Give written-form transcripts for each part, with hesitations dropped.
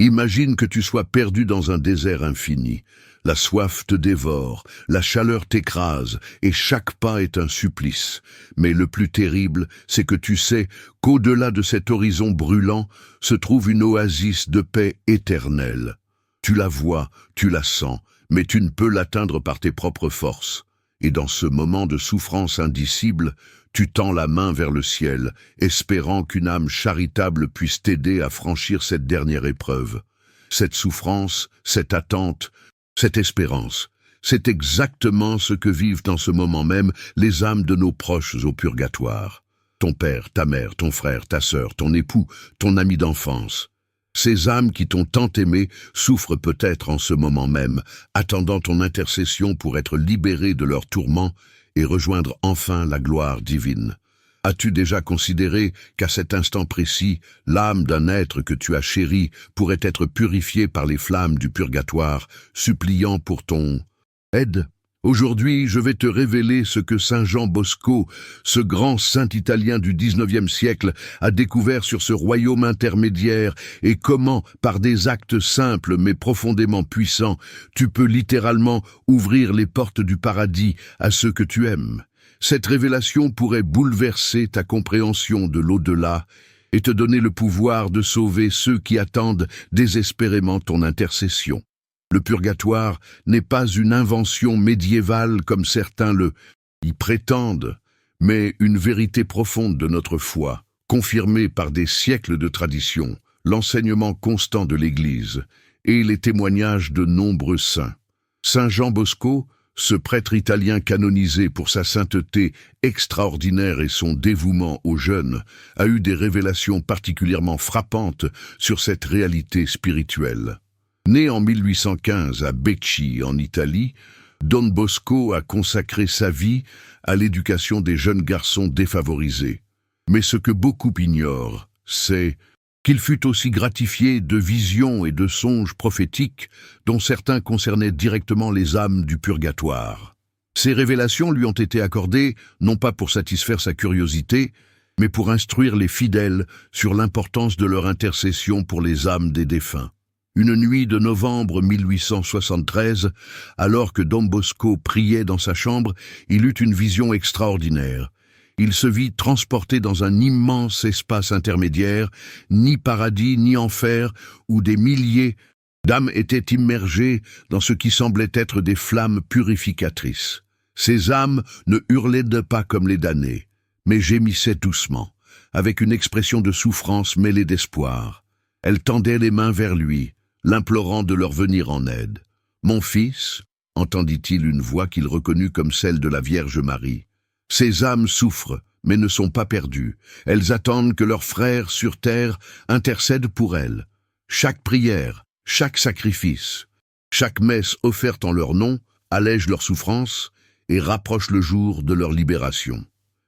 Imagine que tu sois perdu dans un désert infini. La soif te dévore, la chaleur t'écrase, et chaque pas est un supplice. Mais le plus terrible, c'est que tu sais qu'au-delà de cet horizon brûlant se trouve une oasis de paix éternelle. Tu la vois, tu la sens, mais tu ne peux l'atteindre par tes propres forces. Et dans ce moment de souffrance indicible, tu tends la main vers le ciel, espérant qu'une âme charitable puisse t'aider à franchir cette dernière épreuve. Cette souffrance, cette attente, cette espérance, c'est exactement ce que vivent en ce moment même les âmes de nos proches au purgatoire. Ton père, ta mère, ton frère, ta sœur, ton époux, ton ami d'enfance. Ces âmes qui t'ont tant aimé souffrent peut-être en ce moment même, attendant ton intercession pour être libérées de leurs tourments et rejoindre enfin la gloire divine. As-tu déjà considéré qu'à cet instant précis, l'âme d'un être que tu as chéri pourrait être purifiée par les flammes du purgatoire, suppliant pour ton aide? Aujourd'hui, je vais te révéler ce que Saint Jean Bosco, ce grand saint italien du XIXe siècle, a découvert sur ce royaume intermédiaire et comment, par des actes simples mais profondément puissants, tu peux littéralement ouvrir les portes du paradis à ceux que tu aimes. Cette révélation pourrait bouleverser ta compréhension de l'au-delà et te donner le pouvoir de sauver ceux qui attendent désespérément ton intercession. Le purgatoire n'est pas une invention médiévale comme certains y prétendent, mais une vérité profonde de notre foi, confirmée par des siècles de tradition, l'enseignement constant de l'Église et les témoignages de nombreux saints. Saint Jean Bosco, ce prêtre italien canonisé pour sa sainteté extraordinaire et son dévouement aux jeunes, a eu des révélations particulièrement frappantes sur cette réalité spirituelle. Né en 1815 à Becci, en Italie, Don Bosco a consacré sa vie à l'éducation des jeunes garçons défavorisés. Mais ce que beaucoup ignorent, c'est qu'il fut aussi gratifié de visions et de songes prophétiques dont certains concernaient directement les âmes du purgatoire. Ces révélations lui ont été accordées non pas pour satisfaire sa curiosité, mais pour instruire les fidèles sur l'importance de leur intercession pour les âmes des défunts. Une nuit de novembre 1873, alors que Don Bosco priait dans sa chambre, il eut une vision extraordinaire. Il se vit transporté dans un immense espace intermédiaire, ni paradis ni enfer, où des milliers d'âmes étaient immergées dans ce qui semblait être des flammes purificatrices. Ces âmes ne hurlaient pas comme les damnés, mais gémissaient doucement, avec une expression de souffrance mêlée d'espoir. Elles tendaient les mains vers lui, l'implorant de leur venir en aide. « Mon fils » entendit-il une voix qu'il reconnut comme celle de la Vierge Marie. « Ces âmes souffrent, mais ne sont pas perdues. Elles attendent que leurs frères sur terre intercèdent pour elles. Chaque prière, chaque sacrifice, chaque messe offerte en leur nom allège leur souffrance et rapproche le jour de leur libération. »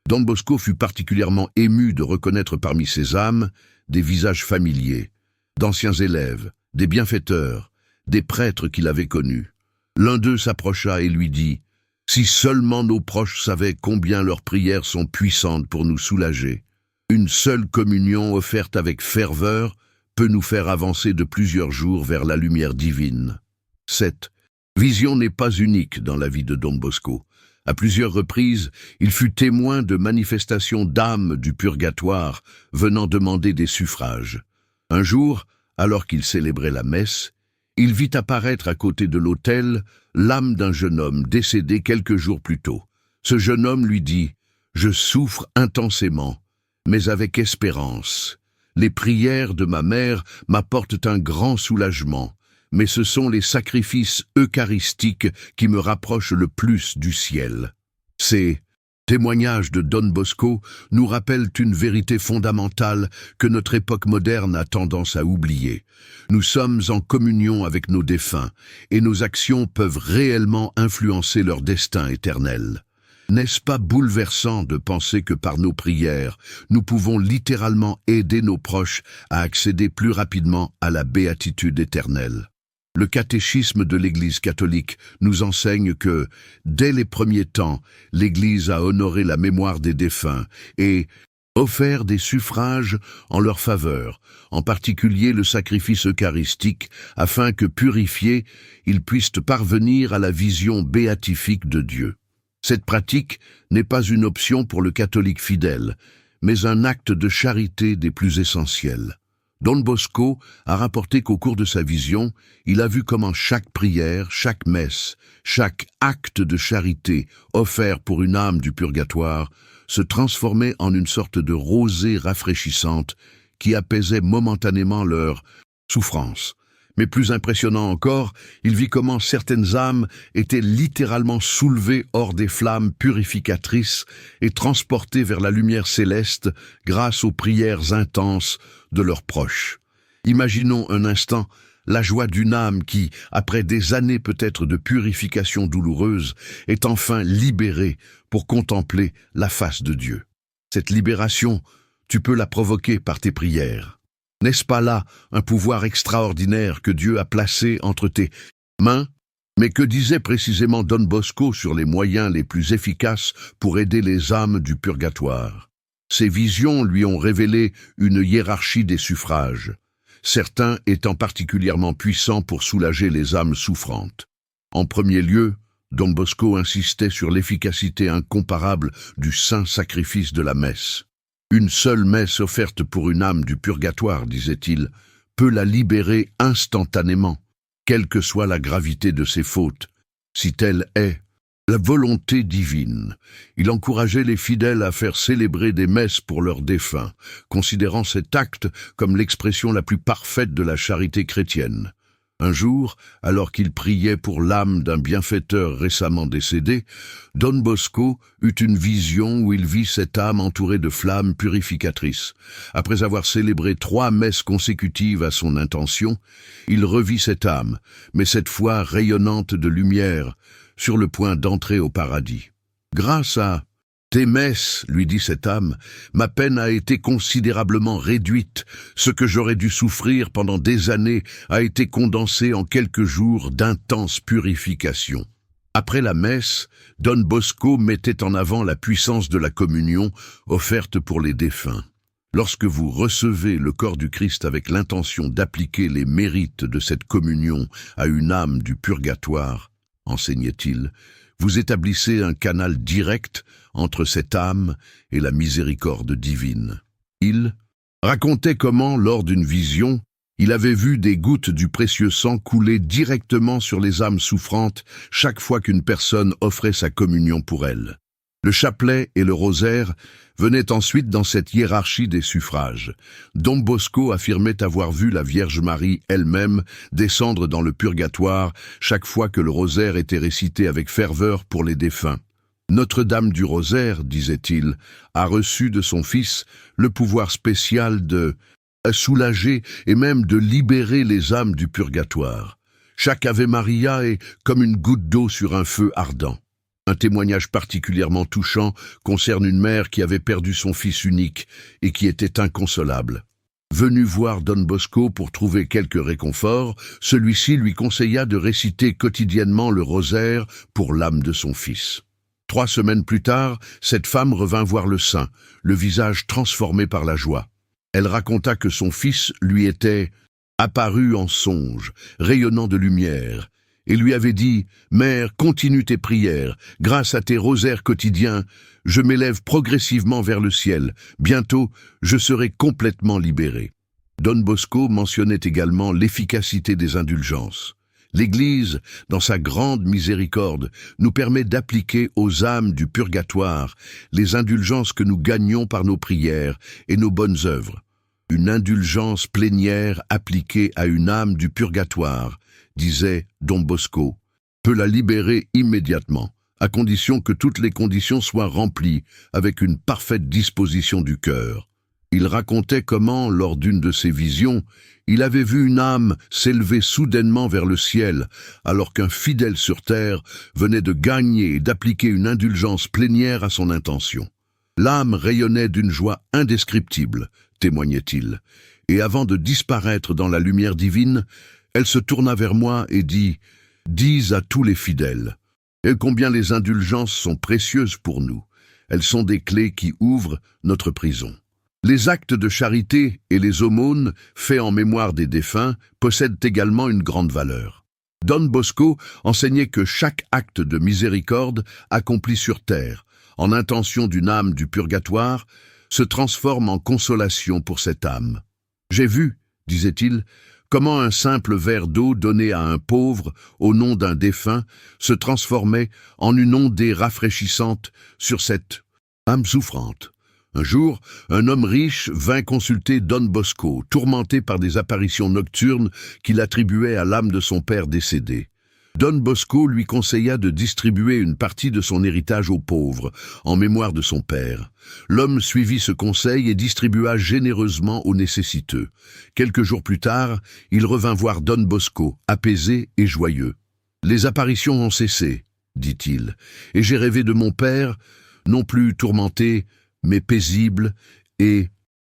Don Bosco fut particulièrement ému de reconnaître parmi ces âmes des visages familiers, d'anciens élèves, des bienfaiteurs, des prêtres qu'il avait connus. L'un d'eux s'approcha et lui dit « Si seulement nos proches savaient combien leurs prières sont puissantes pour nous soulager. Une seule communion offerte avec ferveur peut nous faire avancer de plusieurs jours vers la lumière divine. » Cette vision n'est pas unique dans la vie de Don Bosco. À plusieurs reprises, il fut témoin de manifestations d'âmes du purgatoire venant demander des suffrages. Un jour, alors qu'il célébrait la messe, il vit apparaître à côté de l'autel l'âme d'un jeune homme décédé quelques jours plus tôt. Ce jeune homme lui dit « Je souffre intensément, mais avec espérance. Les prières de ma mère m'apportent un grand soulagement, mais ce sont les sacrifices eucharistiques qui me rapprochent le plus du ciel. » Ces témoignages de Don Bosco nous rappellent une vérité fondamentale que notre époque moderne a tendance à oublier. Nous sommes en communion avec nos défunts et nos actions peuvent réellement influencer leur destin éternel. N'est-ce pas bouleversant de penser que par nos prières, nous pouvons littéralement aider nos proches à accéder plus rapidement à la béatitude éternelle? Le catéchisme de l'Église catholique nous enseigne que, dès les premiers temps, l'Église a honoré la mémoire des défunts et offert des suffrages en leur faveur, en particulier le sacrifice eucharistique, afin que, purifiés, ils puissent parvenir à la vision béatifique de Dieu. Cette pratique n'est pas une option pour le catholique fidèle, mais un acte de charité des plus essentiels. Don Bosco a rapporté qu'au cours de sa vision, il a vu comment chaque prière, chaque messe, chaque acte de charité offert pour une âme du purgatoire se transformait en une sorte de rosée rafraîchissante qui apaisait momentanément leur souffrance. Mais plus impressionnant encore, il vit comment certaines âmes étaient littéralement soulevées hors des flammes purificatrices et transportées vers la lumière céleste grâce aux prières intenses de leurs proches. Imaginons un instant la joie d'une âme qui, après des années peut-être de purification douloureuse, est enfin libérée pour contempler la face de Dieu. Cette libération, tu peux la provoquer par tes prières. N'est-ce pas là un pouvoir extraordinaire que Dieu a placé entre tes mains? Mais que disait précisément Don Bosco sur les moyens les plus efficaces pour aider les âmes du purgatoire? Ses visions lui ont révélé une hiérarchie des suffrages, certains étant particulièrement puissants pour soulager les âmes souffrantes. En premier lieu, Don Bosco insistait sur l'efficacité incomparable du saint sacrifice de la messe. Une seule messe offerte pour une âme du purgatoire, disait-il, peut la libérer instantanément, quelle que soit la gravité de ses fautes, si telle est la volonté divine. Il encourageait les fidèles à faire célébrer des messes pour leurs défunts, considérant cet acte comme l'expression la plus parfaite de la charité chrétienne. Un jour, alors qu'il priait pour l'âme d'un bienfaiteur récemment décédé, Don Bosco eut une vision où il vit cette âme entourée de flammes purificatrices. Après avoir célébré 3 messes consécutives à son intention, il revit cette âme, mais cette fois rayonnante de lumière, sur le point d'entrer au paradis. Grâce à tes messes, lui dit cette âme, ma peine a été considérablement réduite. Ce que j'aurais dû souffrir pendant des années a été condensé en quelques jours d'intense purification. Après la messe, Don Bosco mettait en avant la puissance de la communion offerte pour les défunts. Lorsque vous recevez le corps du Christ avec l'intention d'appliquer les mérites de cette communion à une âme du purgatoire, enseignait-il, vous établissez un canal direct entre cette âme et la miséricorde divine. Il racontait comment, lors d'une vision, il avait vu des gouttes du précieux sang couler directement sur les âmes souffrantes chaque fois qu'une personne offrait sa communion pour elle. Le chapelet et le rosaire venaient ensuite dans cette hiérarchie des suffrages. Don Bosco affirmait avoir vu la Vierge Marie elle-même descendre dans le purgatoire chaque fois que le rosaire était récité avec ferveur pour les défunts. Notre-Dame du Rosaire, disait-il, a reçu de son Fils le pouvoir spécial de soulager et même de libérer les âmes du purgatoire. Chaque Ave Maria est comme une goutte d'eau sur un feu ardent. Un témoignage particulièrement touchant concerne une mère qui avait perdu son fils unique et qui était inconsolable. Venu voir Don Bosco pour trouver quelque réconfort, celui-ci lui conseilla de réciter quotidiennement le rosaire pour l'âme de son fils. 3 semaines plus tard, cette femme revint voir le saint, le visage transformé par la joie. Elle raconta que son fils lui était apparu en songe, rayonnant de lumière, et lui avait dit « Mère, continue tes prières, grâce à tes rosaires quotidiens, je m'élève progressivement vers le ciel, bientôt je serai complètement libéré. » Don Bosco mentionnait également l'efficacité des indulgences. L'Église, dans sa grande miséricorde, nous permet d'appliquer aux âmes du purgatoire les indulgences que nous gagnons par nos prières et nos bonnes œuvres. Une indulgence plénière appliquée à une âme du purgatoire, disait Don Bosco, peut la libérer immédiatement, à condition que toutes les conditions soient remplies avec une parfaite disposition du cœur. Il racontait comment, lors d'une de ses visions, il avait vu une âme s'élever soudainement vers le ciel, alors qu'un fidèle sur terre venait de gagner et d'appliquer une indulgence plénière à son intention. L'âme rayonnait d'une joie indescriptible, témoignait-il, et avant de disparaître dans la lumière divine, elle se tourna vers moi et dit « Dis à tous les fidèles, et combien les indulgences sont précieuses pour nous. Elles sont des clés qui ouvrent notre prison. Les actes de charité et les aumônes faits en mémoire des défunts possèdent également une grande valeur. Don Bosco enseignait que chaque acte de miséricorde accompli sur terre, en intention d'une âme du purgatoire, se transforme en consolation pour cette âme. J'ai vu, disait-il, comment un simple verre d'eau donné à un pauvre au nom d'un défunt se transformait en une ondée rafraîchissante sur cette âme souffrante. Un jour, un homme riche vint consulter Don Bosco, tourmenté par des apparitions nocturnes qu'il attribuait à l'âme de son père décédé. Don Bosco lui conseilla de distribuer une partie de son héritage aux pauvres, en mémoire de son père. L'homme suivit ce conseil et distribua généreusement aux nécessiteux. Quelques jours plus tard, il revint voir Don Bosco, apaisé et joyeux. « Les apparitions ont cessé, dit-il, et j'ai rêvé de mon père, non plus tourmenté, mais paisible et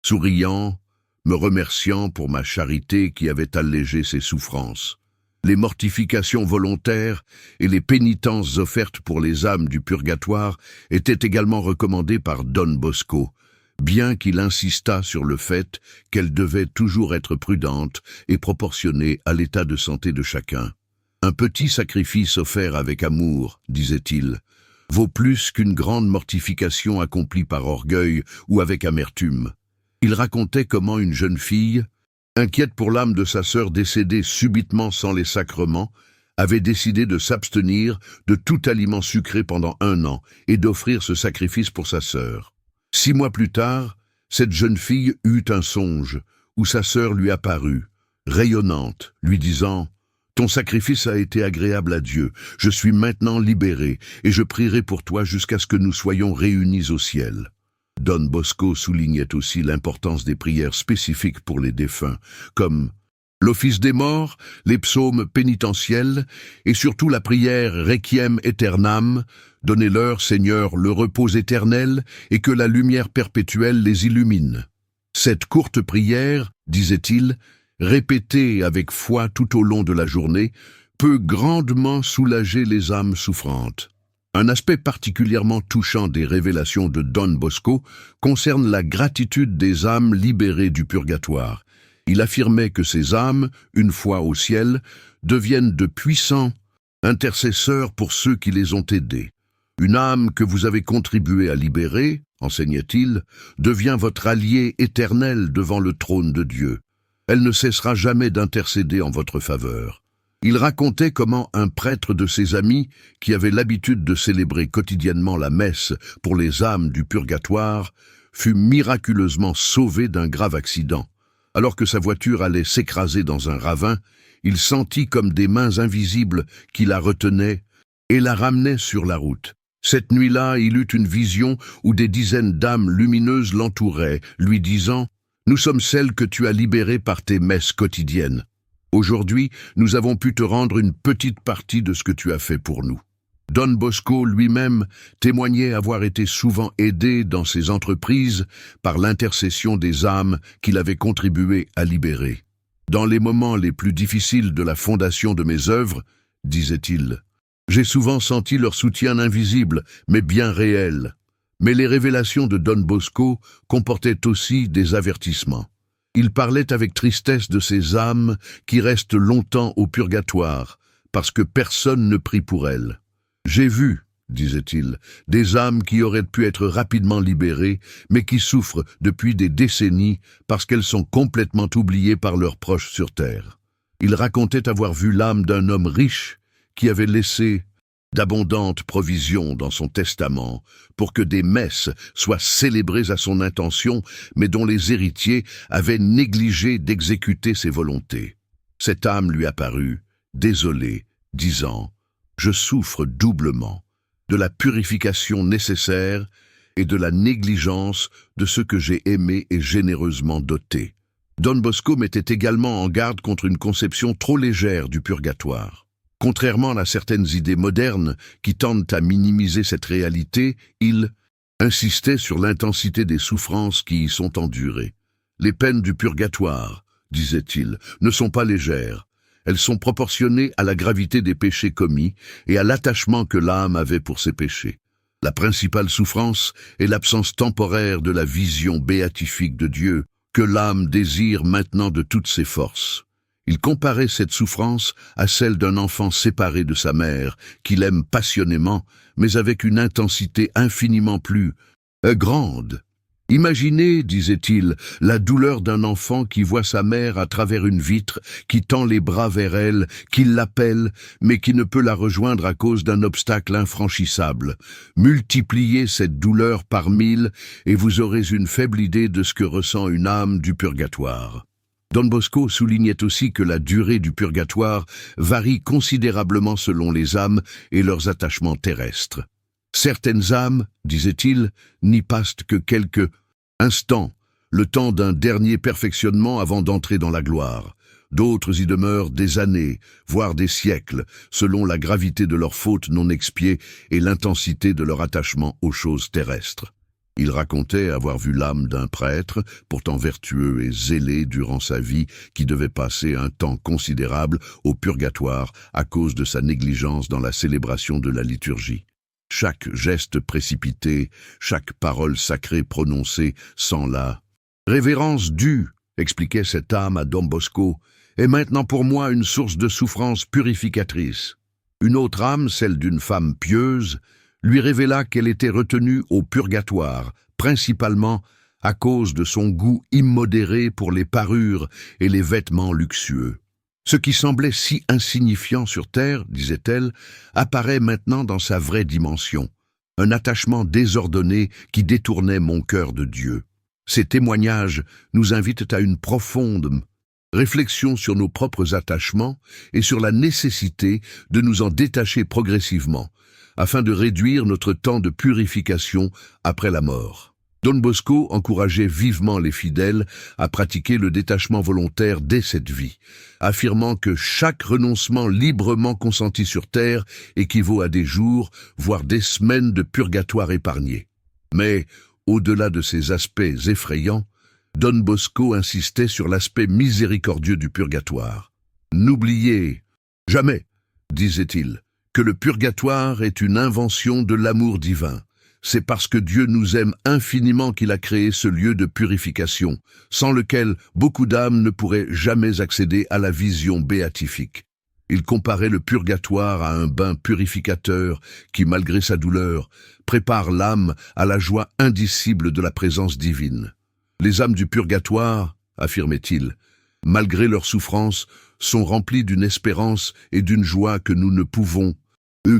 souriant, me remerciant pour ma charité qui avait allégé ses souffrances. Les mortifications volontaires et les pénitences offertes pour les âmes du purgatoire étaient également recommandées par Don Bosco, bien qu'il insistât sur le fait qu'elles devaient toujours être prudentes et proportionnées à l'état de santé de chacun. Un petit sacrifice offert avec amour, disait-il, vaut plus qu'une grande mortification accomplie par orgueil ou avec amertume. Il racontait comment une jeune fille, inquiète pour l'âme de sa sœur décédée subitement sans les sacrements, avait décidé de s'abstenir de tout aliment sucré pendant 1 an et d'offrir ce sacrifice pour sa sœur. 6 mois plus tard, cette jeune fille eut un songe où sa sœur lui apparut, rayonnante, lui disant « Ton sacrifice a été agréable à Dieu, je suis maintenant libérée et je prierai pour toi jusqu'à ce que nous soyons réunis au ciel. » Don Bosco soulignait aussi l'importance des prières spécifiques pour les défunts, comme l'office des morts, les psaumes pénitentiels et surtout la prière Requiem Aeternam, donnez-leur, Seigneur, le repos éternel et que la lumière perpétuelle les illumine. Cette courte prière, disait-il, répétée avec foi tout au long de la journée, peut grandement soulager les âmes souffrantes. Un aspect particulièrement touchant des révélations de Don Bosco concerne la gratitude des âmes libérées du purgatoire. Il affirmait que ces âmes, une fois au ciel, deviennent de puissants intercesseurs pour ceux qui les ont aidés. Une âme que vous avez contribué à libérer, enseignait-il, devient votre allié éternel devant le trône de Dieu. Elle ne cessera jamais d'intercéder en votre faveur. Il racontait comment un prêtre de ses amis, qui avait l'habitude de célébrer quotidiennement la messe pour les âmes du purgatoire, fut miraculeusement sauvé d'un grave accident. Alors que sa voiture allait s'écraser dans un ravin, il sentit comme des mains invisibles qui la retenaient et la ramenaient sur la route. Cette nuit-là, il eut une vision où des dizaines d'âmes lumineuses l'entouraient, lui disant « Nous sommes celles que tu as libérées par tes messes quotidiennes. Aujourd'hui, nous avons pu te rendre une petite partie de ce que tu as fait pour nous. » Don Bosco lui-même témoignait avoir été souvent aidé dans ses entreprises par l'intercession des âmes qu'il avait contribué à libérer. « Dans les moments les plus difficiles de la fondation de mes œuvres, disait-il, j'ai souvent senti leur soutien invisible, mais bien réel. Mais les révélations de Don Bosco comportaient aussi des avertissements. Il parlait avec tristesse de ces âmes qui restent longtemps au purgatoire, parce que personne ne prie pour elles. J'ai vu, disait-il, des âmes qui auraient pu être rapidement libérées, mais qui souffrent depuis des décennies parce qu'elles sont complètement oubliées par leurs proches sur terre. Il racontait avoir vu l'âme d'un homme riche qui avait laissé d'abondantes provisions dans son testament pour que des messes soient célébrées à son intention, mais dont les héritiers avaient négligé d'exécuter ses volontés. Cette âme lui apparut, désolée, disant « Je souffre doublement de la purification nécessaire et de la négligence de ceux que j'ai aimés et généreusement dotés. » Don Bosco mettait également en garde contre une conception trop légère du purgatoire. Contrairement à certaines idées modernes qui tendent à minimiser cette réalité, il insistait sur l'intensité des souffrances qui y sont endurées. Les peines du purgatoire, disait-il, ne sont pas légères. Elles sont proportionnées à la gravité des péchés commis et à l'attachement que l'âme avait pour ces péchés. La principale souffrance est l'absence temporaire de la vision béatifique de Dieu, que l'âme désire maintenant de toutes ses forces. Il comparait cette souffrance à celle d'un enfant séparé de sa mère, qu'il aime passionnément, mais avec une intensité infiniment plus grande. Imaginez, disait-il, la douleur d'un enfant qui voit sa mère à travers une vitre, qui tend les bras vers elle, qui l'appelle, mais qui ne peut la rejoindre à cause d'un obstacle infranchissable. Multipliez cette douleur par 1000 et vous aurez une faible idée de ce que ressent une âme du purgatoire. Don Bosco soulignait aussi que la durée du purgatoire varie considérablement selon les âmes et leurs attachements terrestres. Certaines âmes, disait-il, n'y passent que quelques instants, le temps d'un dernier perfectionnement avant d'entrer dans la gloire. D'autres y demeurent des années, voire des siècles, selon la gravité de leurs fautes non expiées et l'intensité de leur attachement aux choses terrestres. Il racontait avoir vu l'âme d'un prêtre, pourtant vertueux et zélé durant sa vie, qui devait passer un temps considérable au purgatoire à cause de sa négligence dans la célébration de la liturgie. Chaque geste précipité, chaque parole sacrée prononcée sans la révérence due, expliquait cette âme à Don Bosco, est maintenant pour moi une source de souffrance purificatrice. Une autre âme, celle d'une femme pieuse, lui révéla qu'elle était retenue au purgatoire, principalement à cause de son goût immodéré pour les parures et les vêtements luxueux. Ce qui semblait si insignifiant sur terre, disait-elle, apparaît maintenant dans sa vraie dimension, un attachement désordonné qui détournait mon cœur de Dieu. Ces témoignages nous invitent à une profonde réflexion sur nos propres attachements et sur la nécessité de nous en détacher progressivement, afin de réduire notre temps de purification après la mort. Don Bosco encourageait vivement les fidèles à pratiquer le détachement volontaire dès cette vie, affirmant que chaque renoncement librement consenti sur terre équivaut à des jours, voire des semaines de purgatoire épargnés. Mais, au-delà de ces aspects effrayants, Don Bosco insistait sur l'aspect miséricordieux du purgatoire. « N'oubliez jamais, disait-il, que le purgatoire est une invention de l'amour divin. C'est parce que Dieu nous aime infiniment qu'il a créé ce lieu de purification, sans lequel beaucoup d'âmes ne pourraient jamais accéder à la vision béatifique. » Il comparait le purgatoire à un bain purificateur qui, malgré sa douleur, prépare l'âme à la joie indicible de la présence divine. Les âmes du purgatoire, affirmait-il, malgré leur souffrance, sont remplies d'une espérance et d'une joie que nous ne pouvons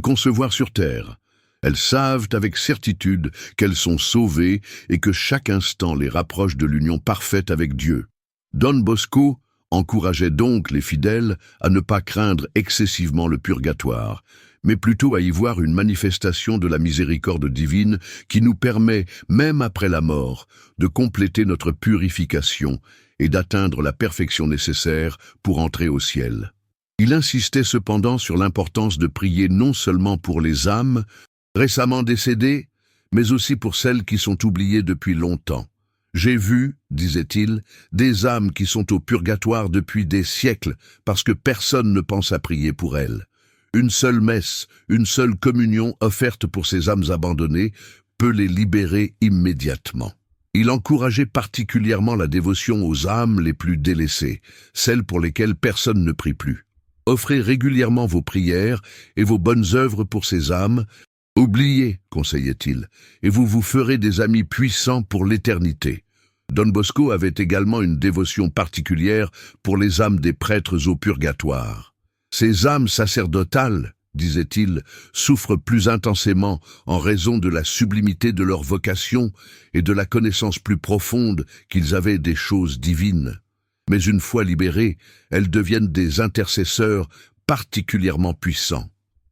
concevoir sur terre. Elles savent avec certitude qu'elles sont sauvées et que chaque instant les rapproche de l'union parfaite avec Dieu. Don Bosco encourageait donc les fidèles à ne pas craindre excessivement le purgatoire, mais plutôt à y voir une manifestation de la miséricorde divine qui nous permet, même après la mort, de compléter notre purification et d'atteindre la perfection nécessaire pour entrer au ciel. Il insistait cependant sur l'importance de prier non seulement pour les âmes récemment décédées, mais aussi pour celles qui sont oubliées depuis longtemps. J'ai vu, disait-il, des âmes qui sont au purgatoire depuis des siècles parce que personne ne pense à prier pour elles. Une seule messe, une seule communion offerte pour ces âmes abandonnées peut les libérer immédiatement. Il encourageait particulièrement la dévotion aux âmes les plus délaissées, celles pour lesquelles personne ne prie plus. Offrez régulièrement vos prières et vos bonnes œuvres pour ces âmes. Oubliez, conseillait-il, et vous vous ferez des amis puissants pour l'éternité. Don Bosco avait également une dévotion particulière pour les âmes des prêtres au purgatoire. Ces âmes sacerdotales, disait-il, souffrent plus intensément en raison de la sublimité de leur vocation et de la connaissance plus profonde qu'ils avaient des choses divines. Mais une fois libérées, elles deviennent des intercesseurs particulièrement puissants.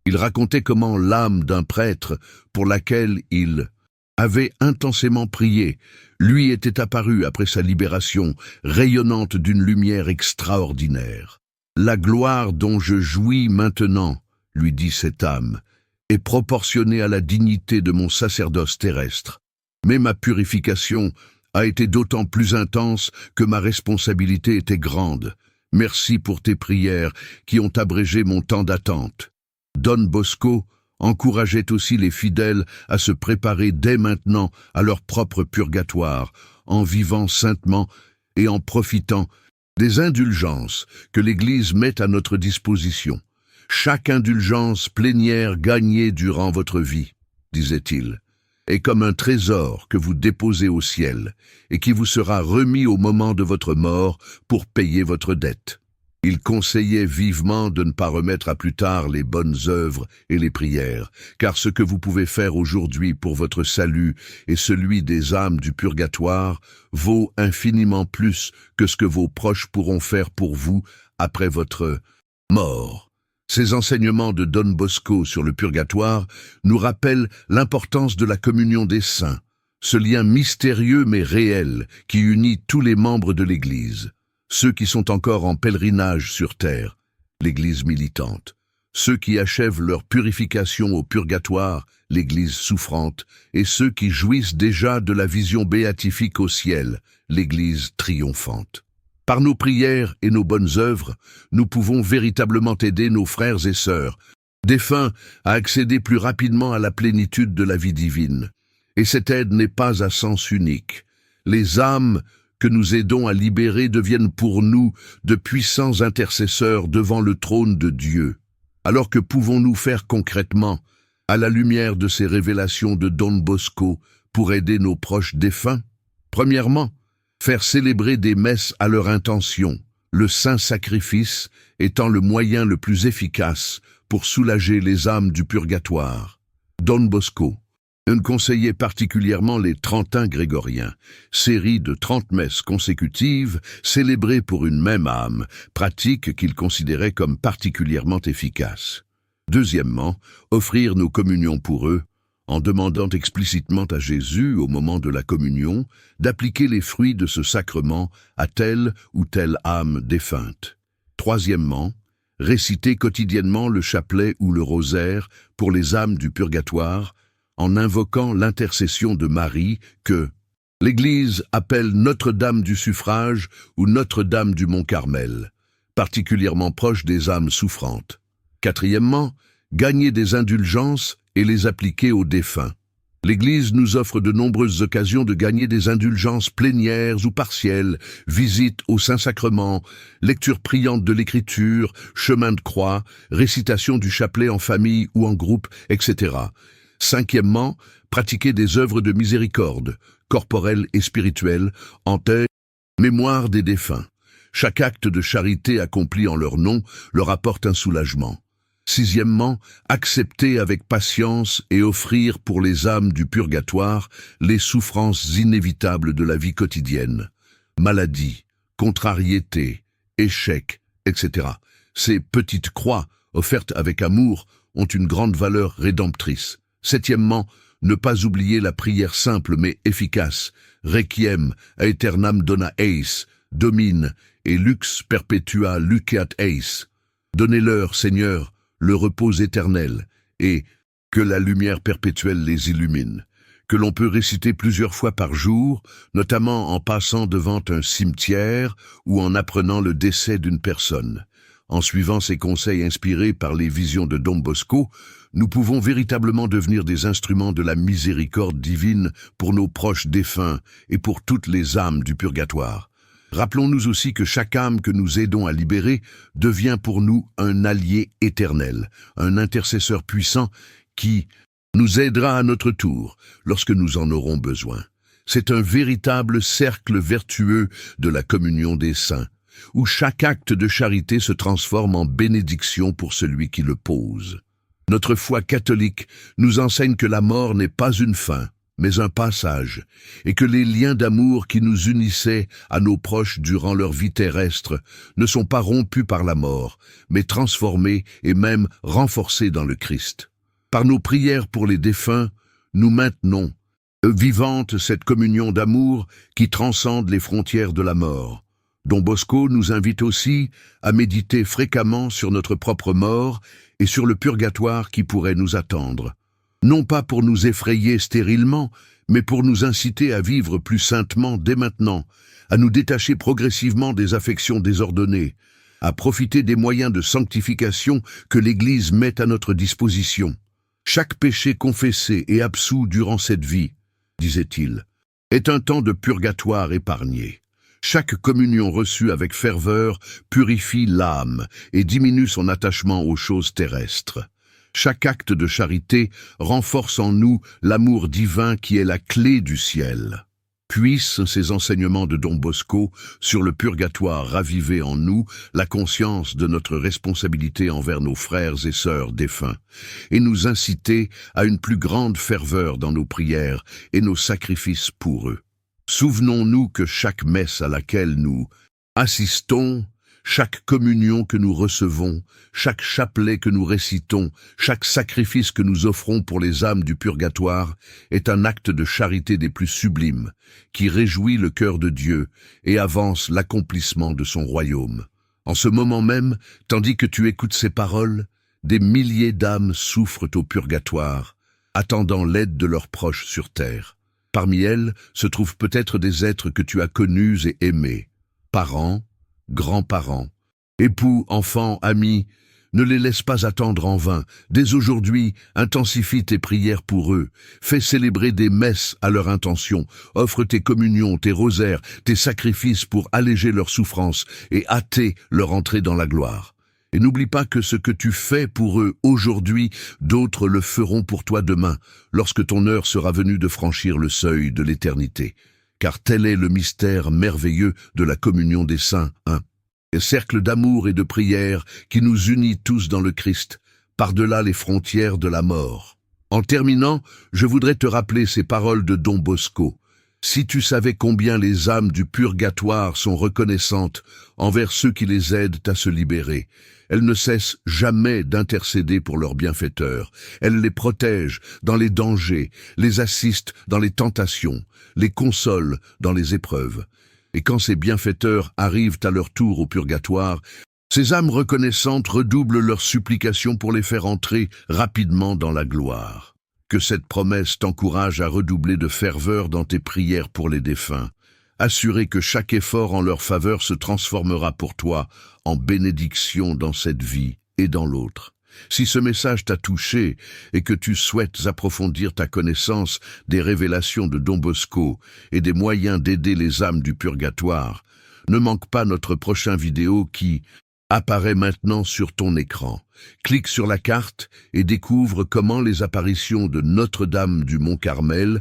Il racontait comment l'âme d'un prêtre, pour laquelle il avait intensément prié, lui était apparue après sa libération, rayonnante d'une lumière extraordinaire. « La gloire dont je jouis maintenant, lui dit cette âme, est proportionnée à la dignité de mon sacerdoce terrestre. Mais ma purification a été d'autant plus intense que ma responsabilité était grande. Merci pour tes prières qui ont abrégé mon temps d'attente. » Don Bosco encourageait aussi les fidèles à se préparer dès maintenant à leur propre purgatoire, en vivant saintement et en profitant des indulgences que l'Église met à notre disposition. Chaque indulgence plénière gagnée durant votre vie, disait-il, est comme un trésor que vous déposez au ciel et qui vous sera remis au moment de votre mort pour payer votre dette. Il conseillait vivement de ne pas remettre à plus tard les bonnes œuvres et les prières, car ce que vous pouvez faire aujourd'hui pour votre salut et celui des âmes du purgatoire vaut infiniment plus que ce que vos proches pourront faire pour vous après votre mort. Ces enseignements de Don Bosco sur le purgatoire nous rappellent l'importance de la communion des saints, ce lien mystérieux mais réel qui unit tous les membres de l'Église. Ceux qui sont encore en pèlerinage sur terre, l'Église militante. Ceux qui achèvent leur purification au purgatoire, l'Église souffrante. Et ceux qui jouissent déjà de la vision béatifique au ciel, l'Église triomphante. Par nos prières et nos bonnes œuvres, nous pouvons véritablement aider nos frères et sœurs, défunts, à accéder plus rapidement à la plénitude de la vie divine. Et cette aide n'est pas à sens unique. Les âmes que nous aidons à libérer deviennent pour nous de puissants intercesseurs devant le trône de Dieu. Alors que pouvons-nous faire concrètement, à la lumière de ces révélations de Don Bosco, pour aider nos proches défunts? Premièrement, faire célébrer des messes à leur intention, le saint sacrifice étant le moyen le plus efficace pour soulager les âmes du purgatoire. Don Bosco conseillait particulièrement les Trentins grégoriens, série de 30 messes consécutives célébrées pour une même âme, pratique qu'il considérait comme particulièrement efficace. Deuxièmement, offrir nos communions pour eux, en demandant explicitement à Jésus, au moment de la communion, d'appliquer les fruits de ce sacrement à telle ou telle âme défunte. Troisièmement, réciter quotidiennement le chapelet ou le rosaire pour les âmes du purgatoire, en invoquant l'intercession de Marie que l'Église appelle Notre-Dame du Suffrage ou Notre-Dame du Mont-Carmel, particulièrement proche des âmes souffrantes. Quatrièmement, gagner des indulgences et les appliquer aux défunts. L'Église nous offre de nombreuses occasions de gagner des indulgences plénières ou partielles, visites au Saint-Sacrement, lecture priante de l'Écriture, chemin de croix, récitation du chapelet en famille ou en groupe, etc. Cinquièmement, pratiquer des œuvres de miséricorde, corporelles et spirituelles, en mémoire des défunts. Chaque acte de charité accompli en leur nom leur apporte un soulagement. Sixièmement, accepter avec patience et offrir pour les âmes du purgatoire les souffrances inévitables de la vie quotidienne. Maladie, contrariété, échec, etc. Ces petites croix, offertes avec amour, ont une grande valeur rédemptrice. Septièmement, ne pas oublier la prière simple mais efficace, Requiem aeternam dona eis, Domine, et Lux perpetua luceat eis. Donnez-leur, Seigneur, le repos éternel, et que la lumière perpétuelle les illumine, que l'on peut réciter plusieurs fois par jour, notamment en passant devant un cimetière ou en apprenant le décès d'une personne. En suivant ces conseils inspirés par les visions de Don Bosco, nous pouvons véritablement devenir des instruments de la miséricorde divine pour nos proches défunts et pour toutes les âmes du purgatoire. Rappelons-nous aussi que chaque âme que nous aidons à libérer devient pour nous un allié éternel, un intercesseur puissant qui nous aidera à notre tour lorsque nous en aurons besoin. C'est un véritable cercle vertueux de la communion des saints, où chaque acte de charité se transforme en bénédiction pour celui qui le pose. Notre foi catholique nous enseigne que la mort n'est pas une fin, mais un passage, et que les liens d'amour qui nous unissaient à nos proches durant leur vie terrestre ne sont pas rompus par la mort, mais transformés et même renforcés dans le Christ. Par nos prières pour les défunts, nous maintenons vivante cette communion d'amour qui transcende les frontières de la mort. Don Bosco nous invite aussi à méditer fréquemment sur notre propre mort et sur le purgatoire qui pourrait nous attendre. Non pas pour nous effrayer stérilement, mais pour nous inciter à vivre plus saintement dès maintenant, à nous détacher progressivement des affections désordonnées, à profiter des moyens de sanctification que l'Église met à notre disposition. Chaque péché confessé et absous durant cette vie, disait-il, est un temps de purgatoire épargné. Chaque communion reçue avec ferveur purifie l'âme et diminue son attachement aux choses terrestres. Chaque acte de charité renforce en nous l'amour divin qui est la clé du ciel. Puissent ces enseignements de Don Bosco sur le purgatoire raviver en nous la conscience de notre responsabilité envers nos frères et sœurs défunts, et nous inciter à une plus grande ferveur dans nos prières et nos sacrifices pour eux. Souvenons-nous que chaque messe à laquelle nous assistons, chaque communion que nous recevons, chaque chapelet que nous récitons, chaque sacrifice que nous offrons pour les âmes du purgatoire est un acte de charité des plus sublimes, qui réjouit le cœur de Dieu et avance l'accomplissement de son royaume. En ce moment même, tandis que tu écoutes ces paroles, des milliers d'âmes souffrent au purgatoire, attendant l'aide de leurs proches sur terre. Parmi elles se trouvent peut-être des êtres que tu as connus et aimés, parents, grands-parents, époux, enfants, amis. Ne les laisse pas attendre en vain. Dès aujourd'hui, intensifie tes prières pour eux. Fais célébrer des messes à leur intention. Offre tes communions, tes rosaires, tes sacrifices pour alléger leurs souffrances et hâter leur entrée dans la gloire. Et n'oublie pas que ce que tu fais pour eux aujourd'hui, d'autres le feront pour toi demain, lorsque ton heure sera venue de franchir le seuil de l'éternité. Car tel est le mystère merveilleux de la communion des saints, un cercle d'amour et de prière qui nous unit tous dans le Christ, par-delà les frontières de la mort. En terminant, je voudrais te rappeler ces paroles de Don Bosco. Si tu savais combien les âmes du purgatoire sont reconnaissantes envers ceux qui les aident à se libérer, elles ne cessent jamais d'intercéder pour leurs bienfaiteurs. Elles les protègent dans les dangers, les assistent dans les tentations, les consolent dans les épreuves. Et quand ces bienfaiteurs arrivent à leur tour au purgatoire, ces âmes reconnaissantes redoublent leurs supplications pour les faire entrer rapidement dans la gloire. Que cette promesse t'encourage à redoubler de ferveur dans tes prières pour les défunts, assuré que chaque effort en leur faveur se transformera pour toi en bénédiction dans cette vie et dans l'autre. Si ce message t'a touché et que tu souhaites approfondir ta connaissance des révélations de Don Bosco et des moyens d'aider les âmes du purgatoire, ne manque pas notre prochain vidéo qui apparaît maintenant sur ton écran. Clique sur la carte et découvre comment les apparitions de Notre-Dame du Mont-Carmel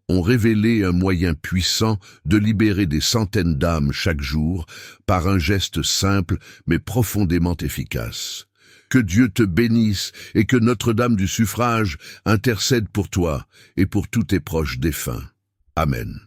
ont révélé un moyen puissant de libérer des centaines d'âmes chaque jour par un geste simple mais profondément efficace. Que Dieu te bénisse et que Notre-Dame du Suffrage intercède pour toi et pour tous tes proches défunts. Amen.